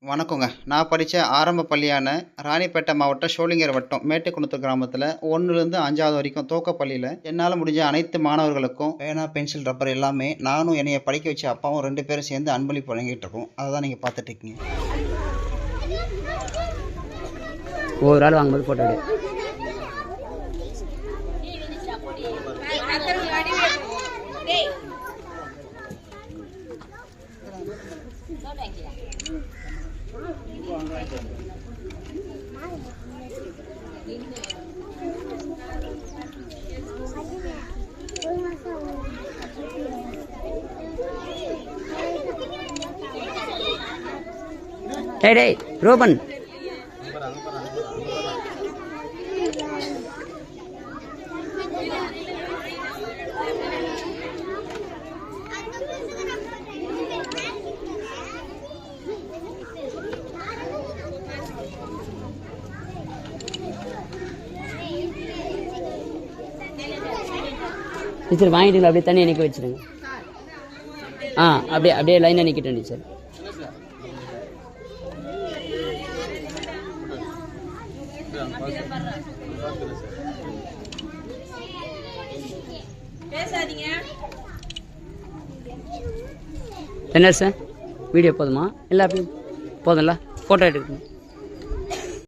வணக்கங்க. நான் படிச்ச ஆரம்ப பள்ளியான ராணிப்பேட்டை மாவட்டம் ஷோலிங்கர் வட்டம் மேட்டுக்குளத்தூர் கிராமத்தில 1லேருந்து 5வது வரைக்கும் துவக்கப்பள்ளியில என்னால முடிஞ்ச அனைத்து மாணவர்களுக்கும் பேனா, பென்சில், ரப்பர் எல்லாமே நானும் என்னைய படிக்க வச்ச அப்பாவும் 2 பேரும் சேர்ந்து அன்பளிப்பு வழங்கிட்டு இருக்கோம். அத தான் நீங்க பார்த்துட்டு இருக்கீங்க. ஒரு ஆள் வாங்கும்போது போட்டோ எடு. டேய் ரோபன் டீச்சர் வாங்கிட்டீங்களா? அப்படியே தண்ணி நிற்க வச்சுருங்க. அப்படியே அப்படியே லைனாக நிற்கட்டும் டீச்சர். என்ன சார் வீடியோ போதுமா? இல்லை அப்படி போதும்ல? ஃபோட்டோ எடுக்கணும்.